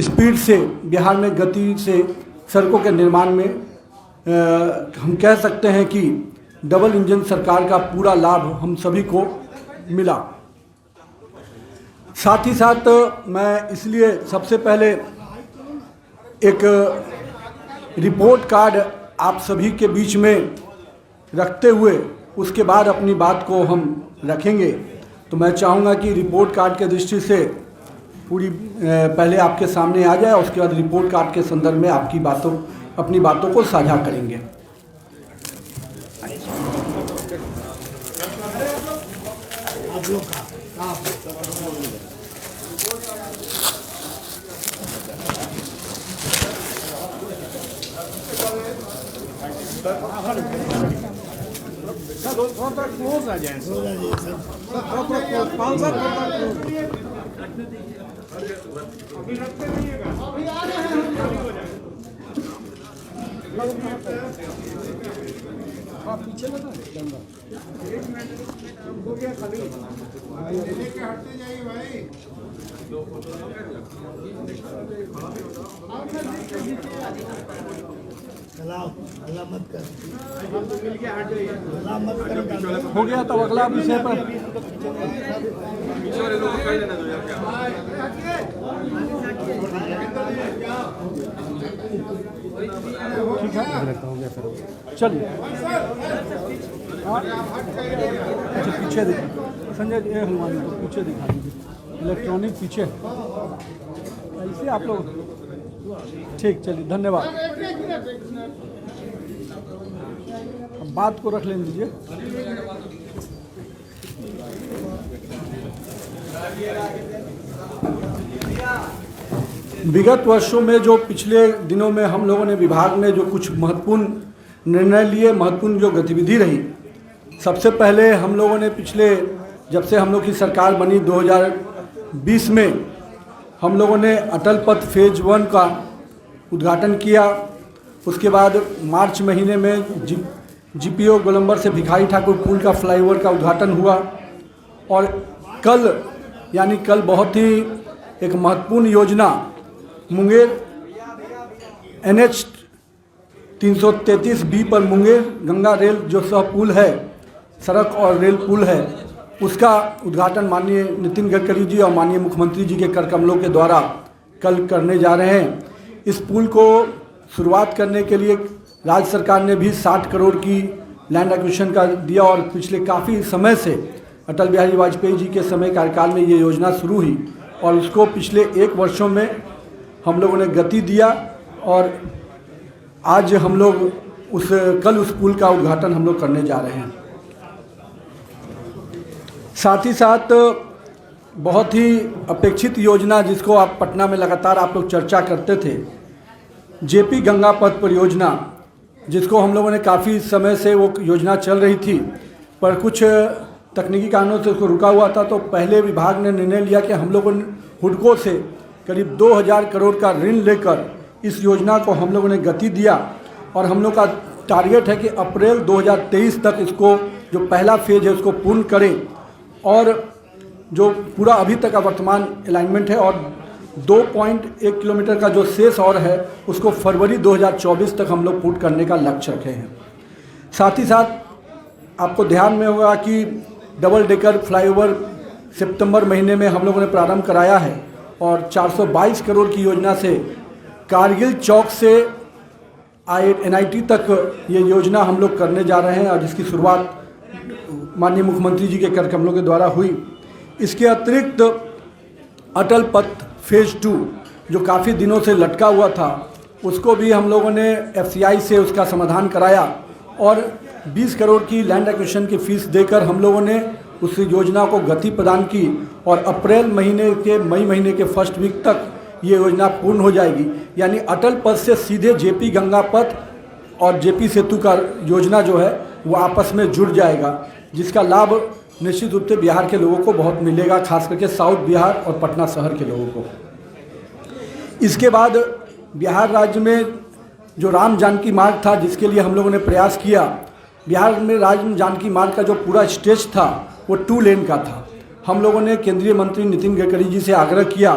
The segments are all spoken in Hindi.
स्पीड से बिहार में गति से सड़कों के निर्माण में हम कह सकते हैं कि डबल इंजन सरकार का पूरा लाभ हम सभी को मिला। साथ ही साथ मैं इसलिए सबसे पहले एक रिपोर्ट कार्ड आप सभी के बीच में रखते हुए उसके बाद अपनी बात को हम रखेंगे। तो मैं चाहूँगा कि रिपोर्ट कार्ड के दृष्टि से पूरी पहले आपके सामने आ जाए, उसके बाद रिपोर्ट कार्ड के संदर्भ में अपनी बातों को साझा करेंगे। थोड़ा क्लोज आ जाए सर, थोड़ा पाल सर, अभी रखते रहिएगा, अभी आ रहे हैं, पीछे लगा एक मिनट हो गया खाली, लेके हटते जाइए भाई। मत कर, हो गया तो अगला विषय पर ठीक है, हो गया सर, चलिए। अच्छा पीछे देखिए संजय जी, हनुमान को पीछे दिखा दीजिए, इलेक्ट्रॉनिक पीछे ऐसे आप लोग, ठीक, चलिए धन्यवाद। अब बात को रख लेने दीजिए। विगत वर्षों में जो पिछले दिनों में हम लोगों ने विभाग में जो कुछ महत्वपूर्ण निर्णय लिए, महत्वपूर्ण जो गतिविधि रही, सबसे पहले हम लोगों ने पिछले जब से हम लोग की सरकार बनी 2020 में हम लोगों ने अटल पथ फेज 1 का उद्घाटन किया। उसके बाद मार्च महीने में जीपीओ गोलंबर से भिखारी ठाकुर पुल का फ्लाईओवर का उद्घाटन हुआ। और कल बहुत ही एक महत्वपूर्ण योजना मुंगेर NH 333B पर मुंगेर गंगा रेल जो सह पुल है, सड़क और रेल पुल है, उसका उद्घाटन माननीय नितिन गडकरी जी और माननीय मुख्यमंत्री जी के कर कमलों के द्वारा कल करने जा रहे हैं। इस पुल को शुरुआत करने के लिए राज्य सरकार ने भी 60 करोड़ की लैंड एक्विजिशन का दिया और पिछले काफ़ी समय से अटल बिहारी वाजपेयी जी के समय कार्यकाल में ये योजना शुरू हुई और उसको पिछले 1 वर्षों में हम लोगों ने गति दिया और आज हम लोग कल उस पुल का उद्घाटन हम लोग करने जा रहे हैं। साथ ही साथ बहुत ही अपेक्षित योजना जिसको आप पटना में लगातार आप लोग चर्चा करते थे, जेपी गंगा पथ परियोजना, जिसको हम लोगों ने काफ़ी समय से वो योजना चल रही थी पर कुछ तकनीकी कारणों से उसको रुका हुआ था। तो पहले विभाग ने निर्णय लिया कि हम लोगों ने हुडको से करीब 2000 करोड़ का ऋण लेकर इस योजना को हम लोगों ने गति दिया और हम लोग का टारगेट है कि अप्रैल 2023 तक इसको जो पहला फेज है उसको पूर्ण करें और जो पूरा अभी तक का वर्तमान अलाइनमेंट है और 2.1 किलोमीटर का जो शेष और है उसको फरवरी 2024 तक हम लोग पूर्ण करने का लक्ष्य रखे हैं। साथ ही साथ आपको ध्यान में होगा कि डबल डेकर फ्लाईओवर सितंबर महीने में हम लोगों ने प्रारंभ कराया है और 422 करोड़ की योजना से कारगिल चौक से NIT तक ये योजना हम लोग करने जा रहे हैं और जिसकी शुरुआत माननीय मुख्यमंत्री जी के कर कमलों के द्वारा हुई। इसके अतिरिक्त अटल पथ फेज 2 जो काफ़ी दिनों से लटका हुआ था उसको भी हम लोगों ने FCI से उसका समाधान कराया और 20 करोड़ की लैंड एक्विजिशन की फीस देकर हम लोगों ने उस योजना को गति प्रदान की और अप्रैल महीने के मई महीने के फर्स्ट वीक तक ये योजना पूर्ण हो जाएगी। यानी अटल पथ से सीधे जेपी गंगा पथ और जेपी सेतु का योजना जो है वो आपस में जुड़ जाएगा, जिसका लाभ निश्चित रूप से बिहार के लोगों को बहुत मिलेगा, खास करके साउथ बिहार और पटना शहर के लोगों को। इसके बाद बिहार राज्य में जो राम जानकी मार्ग था जिसके लिए हम लोगों ने प्रयास किया, बिहार में राम जानकी मार्ग का जो पूरा स्टेज था वो 2 लेन का था। हम लोगों ने केंद्रीय मंत्री नितिन गडकरी जी से आग्रह किया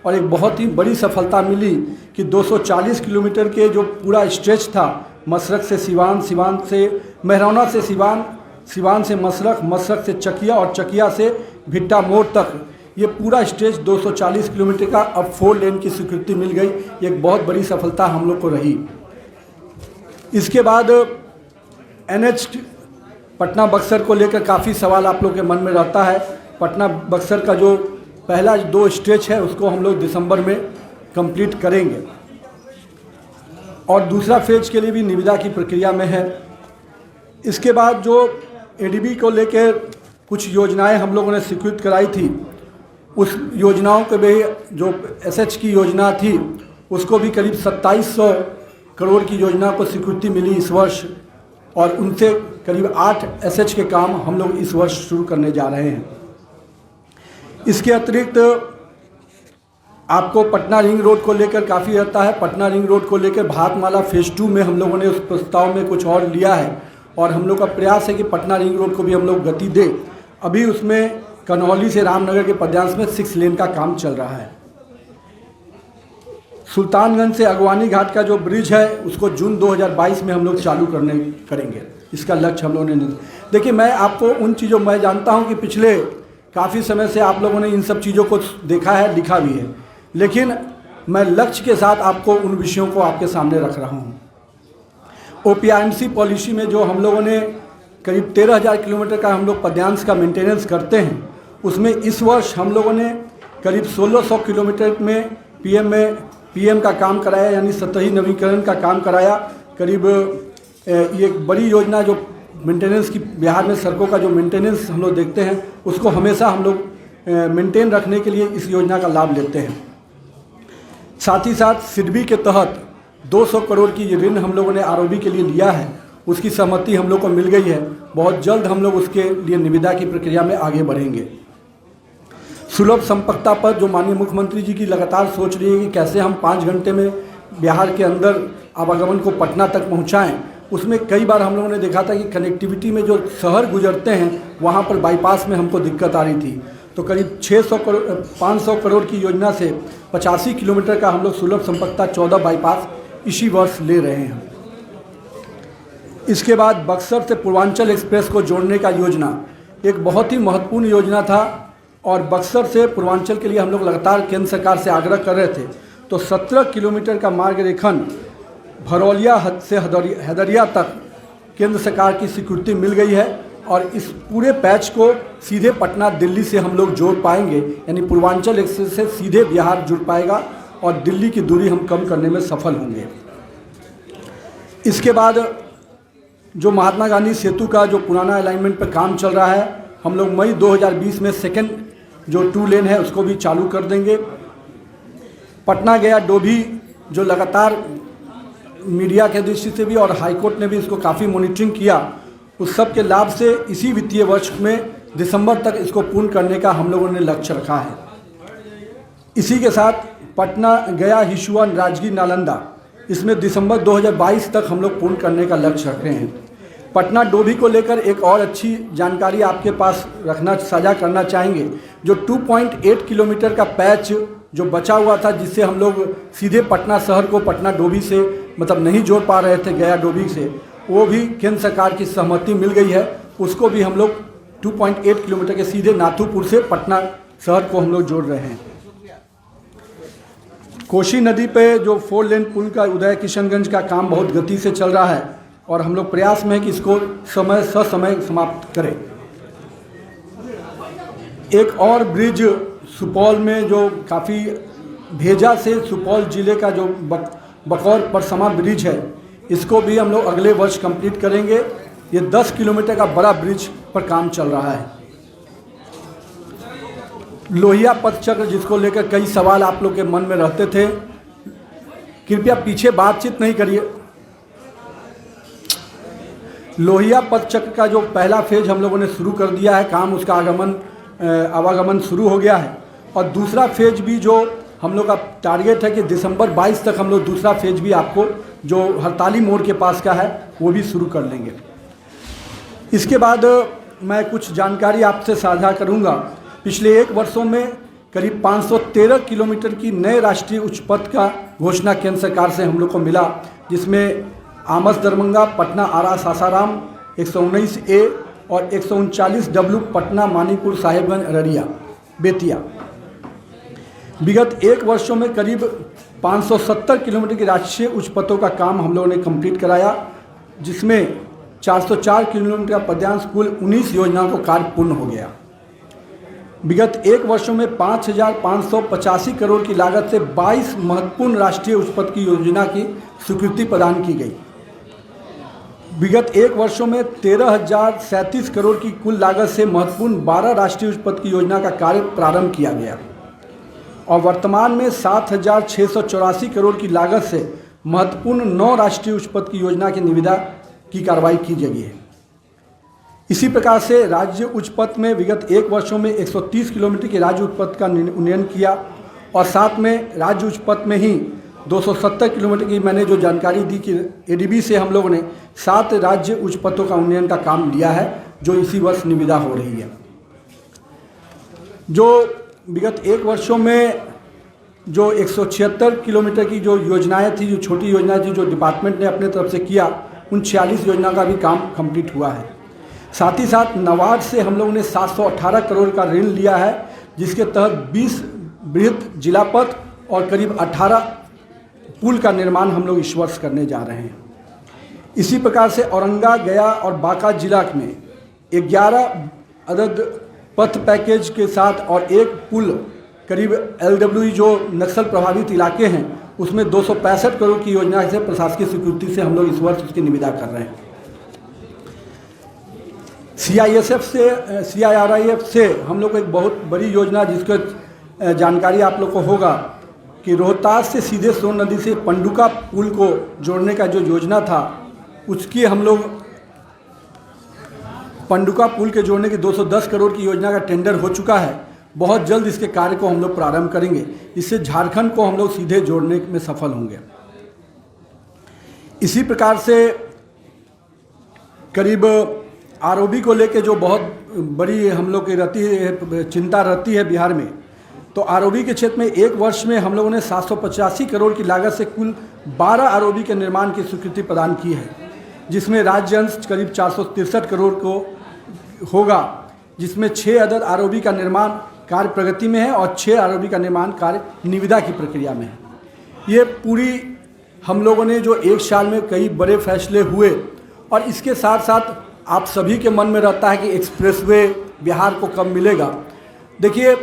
और एक बहुत ही बड़ी सफलता मिली कि 240 किलोमीटर के जो पूरा स्ट्रेच था, मसरख से सिवान, सिवान से मेहरौना से सिवान, सिवान से मसरख, मसरख से चकिया और चकिया से भिट्टा मोड़ तक, ये पूरा स्ट्रेच 240 किलोमीटर का अब 4 लेन की स्वीकृति मिल गई। ये एक बहुत बड़ी सफलता हम लोग को रही। इसके बाद NH पटना बक्सर को लेकर काफ़ी सवाल आप लोग के मन में रहता है। पटना बक्सर का जो पहला 2 स्ट्रेच है उसको हम लोग दिसंबर में कंप्लीट करेंगे और दूसरा फेज के लिए भी निविदा की प्रक्रिया में है। इसके बाद जो ADB को लेकर कुछ योजनाएं हम लोगों ने स्वीकृत कराई थी, उस योजनाओं के भी जो SH की योजना थी उसको भी करीब 2700 करोड़ की योजना को स्वीकृति मिली इस वर्ष और उनसे करीब 8 SH के काम हम लोग इस वर्ष शुरू करने जा रहे हैं। इसके अतिरिक्त आपको पटना रिंग रोड को लेकर काफ़ी रहता है। पटना रिंग रोड को लेकर भारतमाला फेज़ 2 में हम लोगों ने उस प्रस्ताव में कुछ और लिया है और हम लोग का प्रयास है कि पटना रिंग रोड को भी हम लोग गति दें। अभी उसमें कन्हौली से रामनगर के पद्यांश में 6 लेन का काम चल रहा है। सुल्तानगंज से अगवानी घाट का जो ब्रिज है उसको जून 2022 में हम लोग चालू करेंगे। इसका लक्ष्य हम लोगों ने देखिए, मैं आपको उन चीज़ों मैं जानता हूं कि पिछले काफ़ी समय से आप लोगों ने इन सब चीज़ों को देखा है, लिखा भी है, लेकिन मैं लक्ष्य के साथ आपको उन विषयों को आपके सामने रख रहा हूं। OPIMC पॉलिसी में जो हम लोगों ने करीब 13,000 किलोमीटर का हम लोग पद्यांश का मेंटेनेंस करते हैं, उसमें इस वर्ष हम लोगों ने करीब 1600 किलोमीटर में PM का काम कराया, यानी सतही नवीकरण का काम कराया। करीब ये एक बड़ी योजना जो मेंटेनेंस की बिहार में सड़कों का जो मेंटेनेंस हम लोग देखते हैं उसको हमेशा हम लोग मेंटेन रखने के लिए इस योजना का लाभ लेते हैं। साथ ही साथ सिडबी के तहत 200 करोड़ की ऋण हम लोगों ने ROB के लिए लिया है, उसकी सहमति हम लोग को मिल गई है। बहुत जल्द हम लोग उसके लिए निविदा की प्रक्रिया में आगे बढ़ेंगे। सुलभ संपर्कता पर जो माननीय मुख्यमंत्री जी की लगातार सोच रही है कि कैसे हम 5 घंटे में बिहार के अंदर आवागमन को पटना तक पहुंचाएं, उसमें कई बार हम लोगों ने देखा था कि कनेक्टिविटी में जो शहर गुजरते हैं वहां पर बाईपास में हमको दिक्कत आ रही थी। तो करीब 500 करोड़ की योजना से 85 किलोमीटर का हम लोग सुलभ संपर्कता 14 बाईपास इसी वर्ष ले रहे हैं। इसके बाद बक्सर से पूर्वांचल एक्सप्रेस को जोड़ने का योजना एक बहुत ही महत्वपूर्ण योजना था और बक्सर से पूर्वांचल के लिए हम लोग लगातार केंद्र सरकार से आग्रह कर रहे थे। तो 17 किलोमीटर का मार्ग रेखन भरौलिया से हैदरिया तक केंद्र सरकार की स्वीकृति मिल गई है और इस पूरे पैच को सीधे पटना दिल्ली से हम लोग जोड़ पाएंगे, यानी पूर्वांचल एक्सप्रेस से सीधे बिहार जुड़ पाएगा और दिल्ली की दूरी हम कम करने में सफल होंगे। इसके बाद जो महात्मा गांधी सेतु का जो पुराना अलाइनमेंट पर काम चल रहा है, हम लोग मई 2020 में सेकेंड जो 2 लेन है उसको भी चालू कर देंगे। पटना गया डोभी जो लगातार मीडिया के दृष्टि से भी और हाईकोर्ट ने भी इसको काफ़ी मॉनिटरिंग किया, उस सब के लाभ से इसी वित्तीय वर्ष में दिसंबर तक इसको पूर्ण करने का हम लोगों ने लक्ष्य रखा है। इसी के साथ पटना गया हिसुआ राजगीर नालंदा, इसमें दिसंबर 2022 तक हम लोग पूर्ण करने का लक्ष्य रख रहे हैं। पटना डोभी को लेकर एक और अच्छी जानकारी आपके पास रखना साझा करना चाहेंगे। जो 2.8 किलोमीटर का पैच जो बचा हुआ था, जिससे हम लोग सीधे पटना शहर को पटना डोभी से मतलब नहीं जोड़ पा रहे थे गया डोभी से, वो भी केंद्र सरकार की सहमति मिल गई है। उसको भी हम लोग 2.8 किलोमीटर के सीधे नाथुपुर से पटना शहर को हम लोग जोड़ रहे हैं। कोसी नदी पे जो 4 लेन पुल का उदय किशनगंज का काम बहुत गति से चल रहा है और हम लोग प्रयास में है कि इसको ससमय समाप्त करें। एक और ब्रिज सुपौल में जो काफ़ी भेजा से सुपौल जिले का जो बकौर परसमा ब्रिज है, इसको भी हम लोग अगले वर्ष कंप्लीट करेंगे। ये 10 किलोमीटर का बड़ा ब्रिज पर काम चल रहा है। लोहिया पथ चक्र जिसको लेकर कई सवाल आप लोग के मन में रहते थे, कृपया पीछे बातचीत नहीं करिए। लोहिया पथ चक्र का जो पहला फेज हम लोगों ने शुरू कर दिया है, काम उसका आवागमन शुरू हो गया है और दूसरा फेज भी जो हम लोग का टारगेट है कि दिसंबर 22 तक हम लोग दूसरा फेज भी आपको जो हड़ताली मोड़ के पास का है वो भी शुरू कर लेंगे। इसके बाद मैं कुछ जानकारी आपसे साझा करूंगा। पिछले 1 वर्षों में करीब 513 किलोमीटर की नए राष्ट्रीय उच्च पथ का घोषणा केंद्र सरकार से हम लोग को मिला, जिसमें आमस दरभंगा, पटना आरा सासाराम 119A और 139W पटना मानीपुर साहेबगंज अररिया बेतिया। विगत 1 वर्षों में करीब 570 किलोमीटर की राष्ट्रीय उच्च पथों का काम हम लोगों ने कंप्लीट कराया, जिसमें 404 किलोमीटर का पद्यांश कुल 19 योजनाओं को कार्य पूर्ण हो गया। विगत 1 वर्षों में 5,585 करोड़ की लागत से 22 महत्वपूर्ण राष्ट्रीय उच्च पथ की योजना की स्वीकृति प्रदान की गई। विगत 1 वर्षों में 13,037 करोड़ की कुल लागत से महत्वपूर्ण 12 राष्ट्रीय उच्च पथ की योजना का कार्य प्रारंभ किया गया और वर्तमान में 7,684 करोड़ की लागत से महत्वपूर्ण 9 राष्ट्रीय उच्च पथ की योजना की निविदा की कार्रवाई की गई है। इसी प्रकार से राज्य उच्च पथ में विगत 1 वर्षों में 130 किलोमीटर के राज्य उच्च पथ का उन्नयन किया और साथ में राज्य उच्च पथ में ही 270 किलोमीटर की मैंने जो जानकारी दी कि एडीबी से हम लोगों ने 7 राज्य उच्च पथों का उन्नयन का काम लिया है, जो इसी वर्ष निविदा हो रही है। जो विगत 1 वर्षों में जो 176 किलोमीटर की जो योजनाएं थी, जो छोटी योजनाएं थी, जो डिपार्टमेंट ने अपने तरफ से किया, उन 46 योजना का भी काम कंप्लीट हुआ है। साथ ही साथ नबार्ड से हम लोगों ने 718 करोड़ का ऋण लिया है, जिसके तहत 20 बृहद जिला पथ और करीब 18 पुल का निर्माण हम लोग इस वर्ष करने जा रहे हैं। इसी प्रकार से औरंगा, गया और बांका जिला में 11 अदद पथ पैकेज के साथ और एक पुल करीब LWE जो नक्सल प्रभावित इलाके हैं उसमें 265 करोड़ की योजना से प्रशासकीय स्वीकृति से हम लोग इस वर्ष उसकी निविदा कर रहे हैं। CIRIF से हम लोग एक बहुत बड़ी योजना, जिसका जानकारी आप लोग को होगा कि रोहतास से सीधे सोन नदी से पंडुका पुल को जोड़ने का जो योजना था, उसकी हम लोग पंडुका पुल के जोड़ने की 210 करोड़ की योजना का टेंडर हो चुका है। बहुत जल्द इसके कार्य को हम लोग प्रारंभ करेंगे, इससे झारखंड को हम लोग सीधे जोड़ने में सफल होंगे। इसी प्रकार से करीब आरओबी को लेके जो बहुत बड़ी हम लोग की चिंता रहती है बिहार में, तो आरओबी के क्षेत्र में 1 वर्ष में हम लोगों ने 785 करोड़ की लागत से कुल 12 आरओबी के निर्माण की स्वीकृति प्रदान की है, जिसमें राज्य अंश करीब 463 करोड़ को होगा, जिसमें 6 अदद आरओबी का निर्माण कार्य प्रगति में है और 6 आरओबी का निर्माण कार्य निविदा की प्रक्रिया में है। ये पूरी हम लोगों ने जो 1 साल में कई बड़े फैसले हुए, और इसके साथ साथ आप सभी के मन में रहता है कि एक्सप्रेसवे बिहार को कब मिलेगा। देखिए,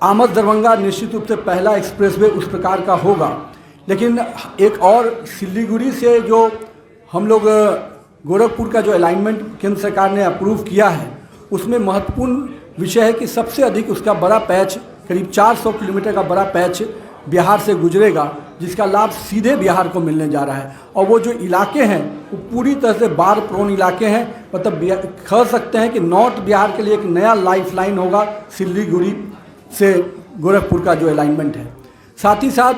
आमस दरभंगा निश्चित रूप से पहला एक्सप्रेसवे उस प्रकार का होगा, लेकिन एक और सिलीगुड़ी से जो हम लोग गोरखपुर का जो अलाइनमेंट केंद्र सरकार ने अप्रूव किया है, उसमें महत्वपूर्ण विषय है कि सबसे अधिक उसका बड़ा पैच, करीब 400 किलोमीटर का बड़ा पैच बिहार से गुजरेगा, जिसका लाभ सीधे बिहार को मिलने जा रहा है। और वो जो इलाके हैं वो पूरी तरह से बाढ़ प्रोन इलाके हैं, मतलब कह सकते हैं कि नॉर्थ बिहार के लिए एक नया लाइफलाइन होगा सिलीगुड़ी से गोरखपुर का जो अलाइनमेंट है। साथ ही साथ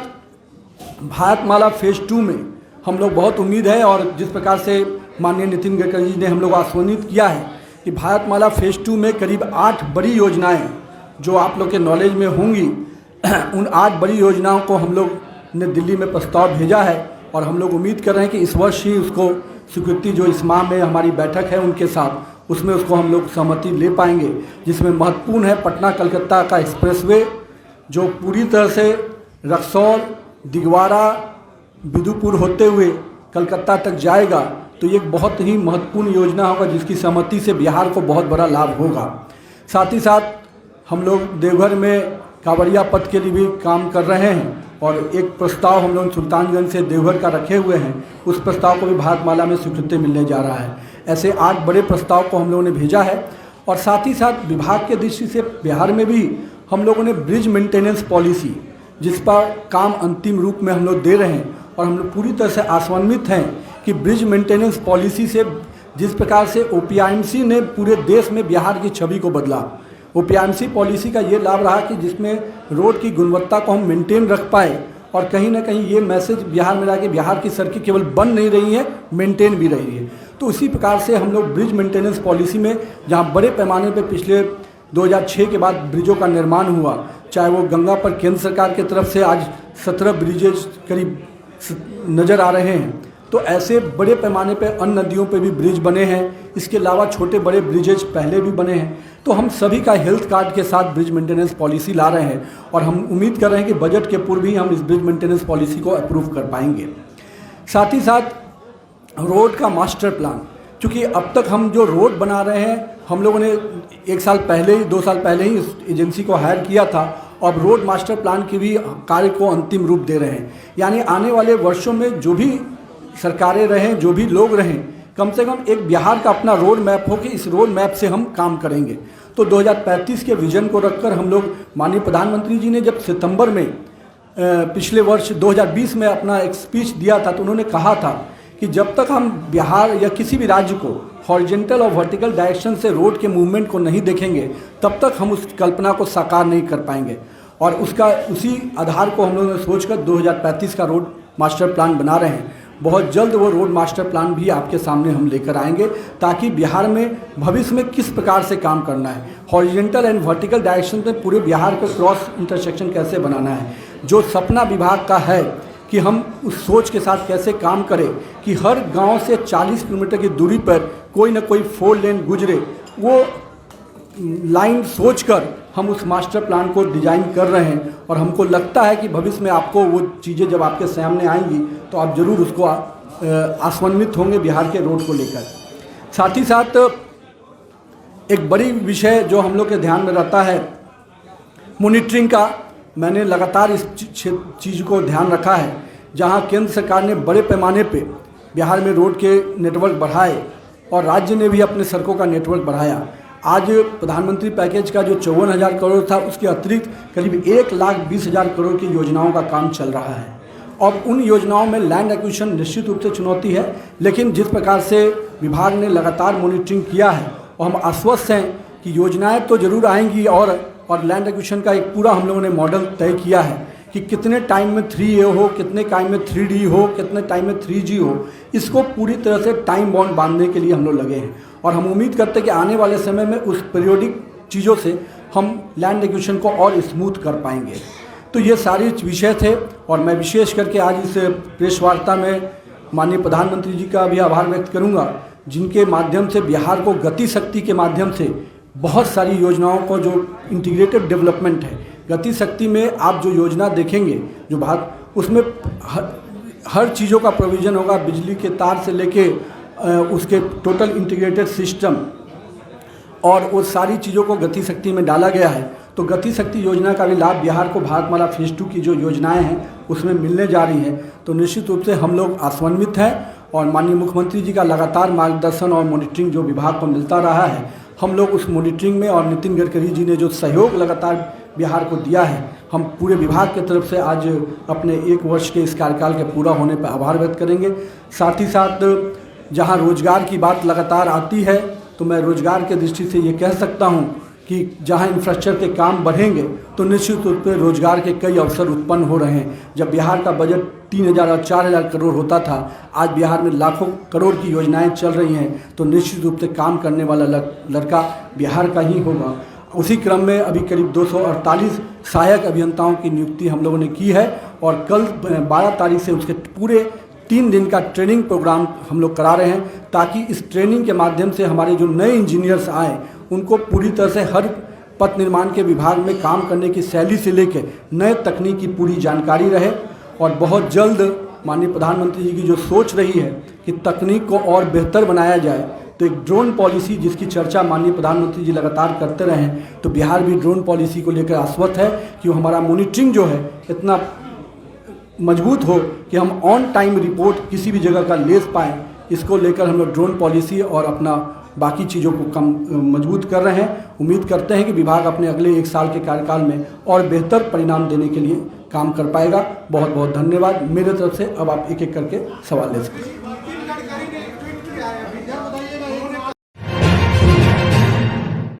भारतमाला फेज़ 2 में हम लोग बहुत उम्मीद है, और जिस प्रकार से माननीय नितिन गडकरी जी ने हम लोग आश्वासित किया है कि भारतमाला फेज़ 2 में करीब 8 बड़ी योजनाएं जो आप लोग के नॉलेज में होंगी, उन 8 बड़ी योजनाओं को हम लोग ने दिल्ली में प्रस्ताव भेजा है, और हम लोग उम्मीद कर रहे हैं कि इस वर्ष ही उसको स्वीकृति, जो इस माह में हमारी बैठक है उनके साथ, उसमें उसको हम लोग सहमति ले पाएंगे। जिसमें महत्वपूर्ण है पटना कलकत्ता का एक्सप्रेसवे, जो पूरी तरह से रक्सौल, दिगवारा, बिदुपुर होते हुए कलकत्ता तक जाएगा। तो ये एक बहुत ही महत्वपूर्ण योजना होगा, जिसकी सहमति से बिहार को बहुत बड़ा लाभ होगा। साथ ही साथ हम लोग देवघर में कांवड़िया पथ के लिए भी काम कर रहे हैं, और एक प्रस्ताव हम लोग सुल्तानगंज से देवघर का रखे हुए हैं, उस प्रस्ताव को भी भारतमाला में स्वीकृति मिलने जा रहा है। ऐसे 8 बड़े प्रस्ताव को हम लोगों ने भेजा है। और साथ ही साथ विभाग के दृष्टि से बिहार में भी हम लोगों ने ब्रिज मेंटेनेंस पॉलिसी, जिस पर काम अंतिम रूप में हम लोग दे रहे हैं, और हम लोग पूरी तरह से आश्वस्त हैं कि ब्रिज मेंटेनेंस पॉलिसी से जिस प्रकार से OPIMC ने पूरे देश में बिहार की छवि को बदला, OPIMC पॉलिसी का ये लाभ रहा कि जिसमें रोड की गुणवत्ता को हम मेंटेन रख पाए, और कहीं ना कहीं ये मैसेज बिहार में रहा कि बिहार की सड़कें केवल बन नहीं रही हैं, मेंटेन भी रही है। तो उसी प्रकार से हम लोग ब्रिज मेंटेनेंस पॉलिसी में, जहाँ बड़े पैमाने पर पिछले 2006 के बाद ब्रिजों का निर्माण हुआ, चाहे वो गंगा पर केंद्र सरकार की तरफ से आज 17 ब्रिजेज करीब नज़र आ रहे हैं। तो ऐसे बड़े पैमाने पे अन्य नदियों पे भी ब्रिज बने हैं। इसके अलावा छोटे बड़े ब्रिजेज पहले भी बने हैं। तो हम सभी का हेल्थ कार्ड के साथ ब्रिज मेंटेनेंस पॉलिसी ला रहे हैं और हम उम्मीद कर रहे हैं कि बजट के पूर्व ही हम इस ब्रिज मेंटेनेंस पॉलिसी को अप्रूव कर पाएंगे। साथ ही साथ रोड का मास्टर प्लान, क्योंकि अब तक हम जो रोड बना रहे हैं, हम लोगों ने 1 साल पहले ही 2 साल पहले ही इस एजेंसी को हायर किया था। अब रोड मास्टर प्लान के भी कार्य को अंतिम रूप दे रहे हैं। यानी आने वाले वर्षों में जो भी सरकारें रहें, जो भी लोग रहें, कम से कम एक बिहार का अपना रोड मैप हो कि इस रोड मैप से हम काम करेंगे। तो 2035 के विजन को रखकर हम लोग, माननीय प्रधानमंत्री जी ने जब सितंबर में पिछले वर्ष 2020 में अपना एक स्पीच दिया था, तो उन्होंने कहा था कि जब तक हम बिहार या किसी भी राज्य को हॉरिजॉन्टल और वर्टिकल डायरेक्शन से रोड के मूवमेंट को नहीं देखेंगे, तब तक हम उस कल्पना को साकार नहीं कर पाएंगे। और उसी आधार को हम लोगों ने सोचकर 2035 का रोड मास्टर प्लान बना रहे हैं। बहुत जल्द वो रोड मास्टर प्लान भी आपके सामने हम लेकर आएंगे, ताकि बिहार में भविष्य में किस प्रकार से काम करना है, हॉरिजॉन्टल एंड वर्टिकल डायरेक्शन में पूरे बिहार को क्रॉस इंटरसेक्शन कैसे बनाना है, जो सपना विभाग का है कि हम उस सोच के साथ कैसे काम करें कि हर गांव से 40 किलोमीटर की दूरी पर कोई ना कोई 4 लेन गुजरे। वो लाइन सोचकर हम उस मास्टर प्लान को डिजाइन कर रहे हैं और हमको लगता है कि भविष्य में आपको वो चीज़ें जब आपके सामने आएंगी तो आप ज़रूर उसको आश्वन्वित होंगे बिहार के रोड को लेकर। साथ ही साथ एक बड़ी विषय जो हम लोग के ध्यान में रहता है, मॉनिटरिंग का। मैंने लगातार इस चीज़ को ध्यान रखा है। जहां केंद्र सरकार ने बड़े पैमाने पे बिहार में रोड के नेटवर्क बढ़ाए और राज्य ने भी अपने सड़कों का नेटवर्क बढ़ाया। आज प्रधानमंत्री पैकेज का जो 54,000 करोड़ था, उसके अतिरिक्त करीब 1,20,000 करोड़ की योजनाओं का काम चल रहा है। और उन योजनाओं में लैंड एक्विजिशन निश्चित रूप से चुनौती है, लेकिन जिस प्रकार से विभाग ने लगातार मॉनिटरिंग किया है और हम आश्वस्त हैं कि योजनाएं तो ज़रूर आएंगी और लैंड एक्विजिशन का एक पूरा हम लोगों ने मॉडल तय किया है कि कितने टाइम में 3A हो, कितने टाइम में 3D हो, कितने टाइम में 3G हो। इसको पूरी तरह से टाइम बाउंड बांधने के लिए हम लोग लगे हैं और हम उम्मीद करते हैं कि आने वाले समय में उस पीरियोडिक चीज़ों से हम लैंड एक्विजिशन को और स्मूथ कर पाएंगे। तो ये सारे विषय थे और मैं विशेष करके आज इस प्रेस वार्ता में माननीय प्रधानमंत्री जी का भी आभार व्यक्त करूंगा, जिनके माध्यम से बिहार को गति शक्ति के माध्यम से बहुत सारी योजनाओं को, जो इंटीग्रेटेड डेवलपमेंट है, गति शक्ति में आप जो योजना देखेंगे, जो बात उसमें हर चीज़ों का प्रोविज़न होगा, बिजली के तार से लेके उसके टोटल इंटीग्रेटेड सिस्टम, और वो सारी चीज़ों को गति शक्ति में डाला गया है। तो गति शक्ति योजना का भी लाभ बिहार को भारतमाला फेज़ 2 की जो योजनाएं हैं उसमें मिलने जा रही हैं। तो निश्चित रूप से हम लोग आश्वन्वित हैं और माननीय मुख्यमंत्री जी का लगातार मार्गदर्शन और मॉनिटरिंग जो विभाग को मिलता रहा है, हम लोग उस मॉनिटरिंग में, और नितिन गडकरी जी ने जो सहयोग लगातार बिहार को दिया है, हम पूरे विभाग की तरफ से आज अपने 1 वर्ष के इस कार्यकाल के पूरा होने पर आभार व्यक्त करेंगे। साथ ही साथ जहां रोजगार की बात लगातार आती है, तो मैं रोजगार के दृष्टि से ये कह सकता हूं कि जहां इंफ्रास्ट्रक्चर के काम बढ़ेंगे तो निश्चित रूप से रोजगार के कई अवसर उत्पन्न हो रहे हैं। जब बिहार का बजट 3,000 और 4,000 करोड़ होता था, आज बिहार में लाखों करोड़ की योजनाएं चल रही हैं। तो निश्चित रूप से काम करने वाला लड़का बिहार का ही होगा। उसी क्रम में अभी करीब 248 सहायक अभियंताओं की नियुक्ति हम लोगों ने की है और कल 12 तारीख से उसके पूरे 3 दिन का ट्रेनिंग प्रोग्राम हम लोग करा रहे हैं, ताकि इस ट्रेनिंग के माध्यम से हमारे जो नए इंजीनियर्स आए उनको पूरी तरह से हर पथ निर्माण के विभाग में काम करने की शैली से लेकर नए तकनीक की पूरी जानकारी रहे। और बहुत जल्द माननीय प्रधानमंत्री जी की जो सोच रही है कि तकनीक को और बेहतर बनाया जाए, तो एक ड्रोन पॉलिसी जिसकी चर्चा माननीय प्रधानमंत्री जी लगातार करते रहे हैं, तो बिहार भी ड्रोन पॉलिसी को लेकर आश्वस्त है कि हमारा मॉनिटरिंग जो है इतना मजबूत हो कि हम ऑन टाइम रिपोर्ट किसी भी जगह का ले पाएँ। इसको लेकर हम लोग ड्रोन पॉलिसी और अपना बाकी चीज़ों को कम मजबूत कर रहे हैं। उम्मीद करते हैं कि विभाग अपने अगले 1 साल के कार्यकाल में और बेहतर परिणाम देने के लिए काम कर पाएगा। बहुत बहुत धन्यवाद। मेरे तरफ से अब आप एक एक करके सवाल ले सकते हैं।